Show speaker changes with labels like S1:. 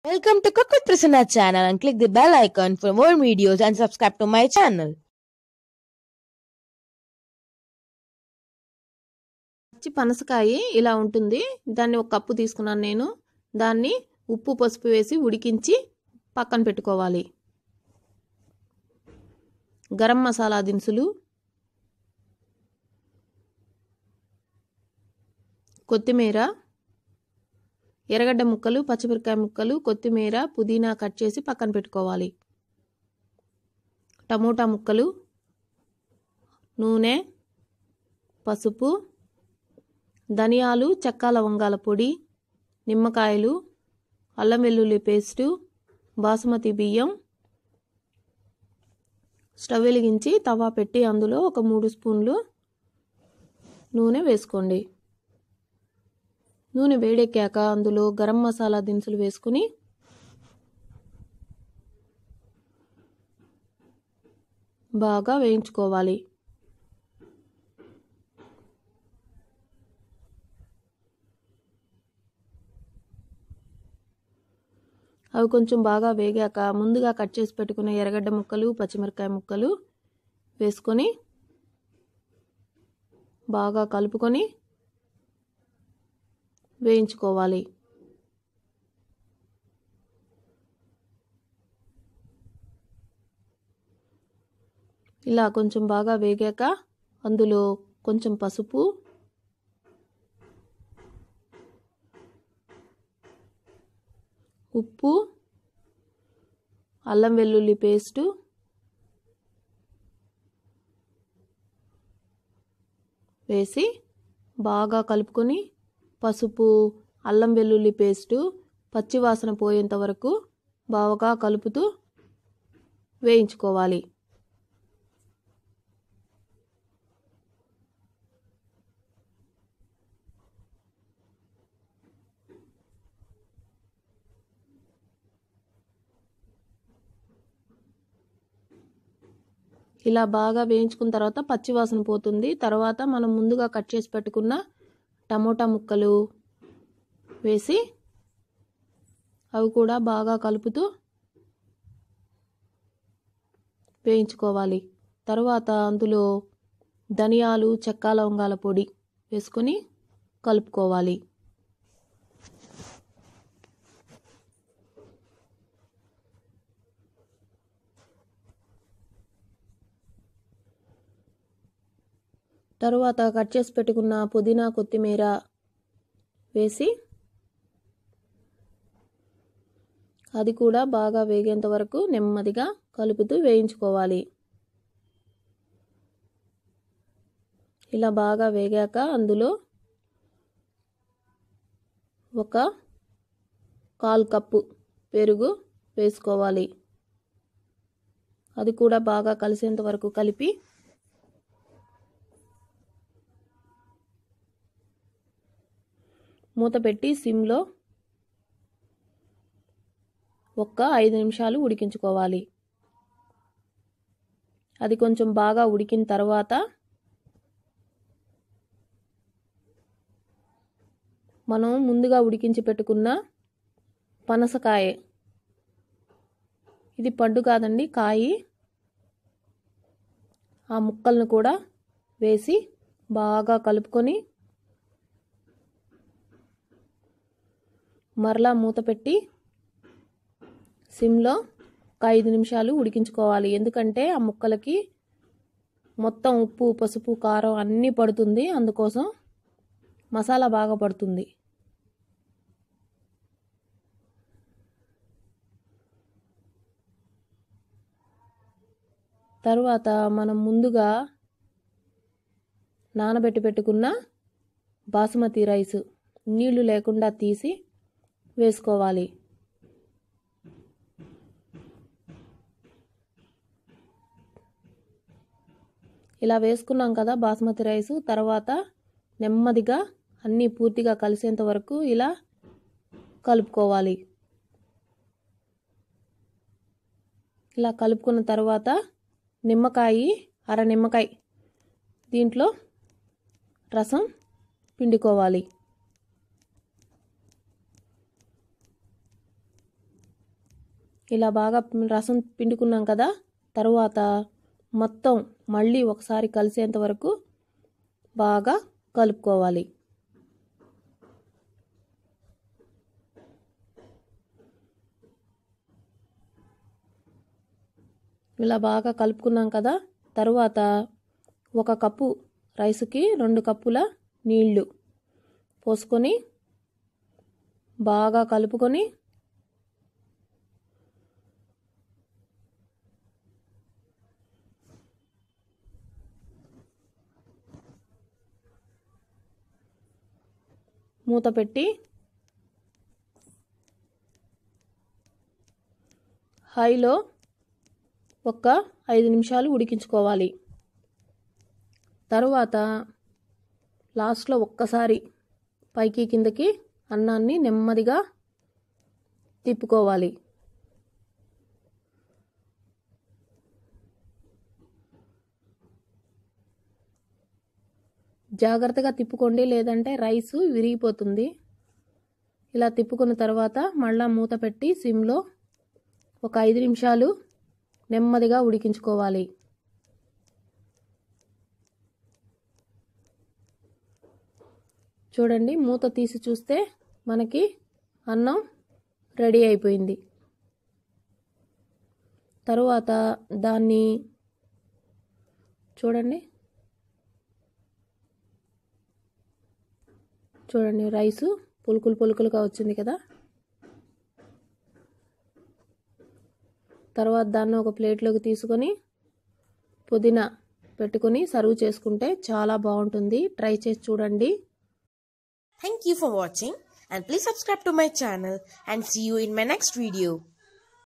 S1: Welcome to Cook with Prasanna channel and click the bell icon for more videos and subscribe to my channel.
S2: పనసకాయ ఇలా ఉంటుంది. దాన్ని ఒక cup తీసుకున్నాను నేను. దాన్ని ఉప్పు పసుపు వేసి ఉడికించి పక్కన పెట్టుకోవాలి. గరం మసాలా దినుసులు, కొత్తిమీర, ఎర్రగడ్డ ముక్కలు, పచ్చిమిరపకాయ ముక్కలు, కొత్తిమీర, పుదీనా కట్ చేసి పక్కన పెట్టుకోవాలి. టమోటా ముక్కలు, నూనె, పసుపు, ధనియాలు, చెక్క లవంగాల పొడి, నిమ్మకాయలు, అల్లం వెల్లుల్లి పేస్టు, బాసుమతి బియ్యం. స్టవ్ వెలిగించి తవా పెట్టి అందులో ఒక 3 స్పూన్లు నూనె వేసుకోండి. నూనె వేడెక్కాక అందులో గరం మసాలా దినుసులు వేసుకుని బాగా వేయించుకోవాలి. అవి కొంచెం బాగా వేగాక ముందుగా కట్ చేసి పెట్టుకున్న ఎర్రగడ్డ ముక్కలు, పచ్చిమిరపకాయ ముక్కలు వేసుకొని బాగా కలుపుకొని వేయించుకోవాలి. ఇలా కొంచెం బాగా వేగాక అందులో కొంచెం పసుపు, ఉప్పు, అల్లం వెల్లుల్లి పేస్టు వేసి బాగా కలుపుకొని పసుపు, అల్లం వెల్లుల్లి పేస్టు పచ్చి వాసన పోయేంత వరకు బాగా కలుపుతూ వేయించుకోవాలి. ఇలా బాగా వేయించుకున్న తర్వాత పచ్చి వాసన పోతుంది. తర్వాత మనం ముందుగా కట్ చేసి పెట్టుకున్న టమోటా ముక్కలు వేసి అవి కూడా బాగా కలుపుతూ వేయించుకోవాలి. తర్వాత అందులో ధనియాలు, చెక్క లవంగాల పొడి వేసుకొని కలుపుకోవాలి. తరువాత కట్ చేసి పెట్టుకున్న పుదీనా, కొత్తిమీర వేసి అది కూడా బాగా వేగేంత వరకు నెమ్మదిగా కలుపుతూ వేయించుకోవాలి. ఇలా బాగా వేగాక అందులో ఒక 1/4 కప్పు పెరుగు వేసుకోవాలి. అది కూడా బాగా కలిసేంత వరకు కలిపి మూత పెట్టి సిమ్లో ఒక 5 నిమిషాలు ఉడికించుకోవాలి. అది కొంచెం బాగా ఉడికిన తర్వాత మనం ముందుగా ఉడికించి పెట్టుకున్న పనసకాయ, ఇది పండు కాదండి కాయి, ఆ ముక్కలను కూడా వేసి బాగా కలుపుకొని మరలా మూత పెట్టి సిమ్లో ఒక 5 నిమిషాలు ఉడికించుకోవాలి. ఎందుకంటే ఆ ముక్కలకి మొత్తం ఉప్పు, పసుపు, కారం అన్నీ పడుతుంది. అందుకోసం మసాలా బాగా పడుతుంది. తర్వాత మనం ముందుగా నానబెట్టి పెట్టుకున్న బాసుమతి రైస్ నీళ్లు లేకుండా తీసి వేసుకోవాలి. ఇలా వేసుకున్నాం కదా బాస్మతి రైస్. తర్వాత నెమ్మదిగా అన్నీ పూర్తిగా కలిసేంత వరకు ఇలా కలుపుకోవాలి. ఇలా కలుపుకున్న తర్వాత అర నిమ్మకాయ దీంట్లో రసం పిండుకోవాలి. ఇలా బాగా రసం పిండుకున్నాం కదా, తర్వాత మొత్తం మళ్ళీ ఒకసారి కలిసేంత వరకు బాగా కలుపుకోవాలి. ఇలా బాగా కలుపుకున్నాం కదా, తర్వాత 1 కప్పు రైస్కి 2 కప్పుల నీళ్లు పోసుకొని బాగా కలుపుకొని మూత పెట్టి హైలో ఒక 5 నిమిషాలు ఉడికించుకోవాలి. తరువాత లాస్ట్లో ఒక్కసారి పైకి కిందకి అన్నాన్ని నెమ్మదిగా తిప్పుకోవాలి. జాగ్రత్తగా తిప్పుకోండి, లేదంటే రైస్ విరిగిపోతుంది. ఇలా తిప్పుకున్న తర్వాత మళ్ళా మూత పెట్టి సిమ్లో ఒక 5 నిమిషాలు నెమ్మదిగా ఉడికించుకోవాలి. చూడండి, మూత తీసి చూస్తే మనకి అన్నం రెడీ అయిపోయింది. తరువాత దాన్ని చూడండి రైసు పులుకులుగా వచ్చింది కదా. తర్వాత దాన్ని ఒక ప్లేట్లోకి తీసుకొని పుదీనా పెట్టుకొని సర్వ్ చేసుకుంటే చాలా బాగుంటుంది. ట్రై చేసి చూడండి.
S1: Thank you for watching and please subscribe to my channel and see you in my next video.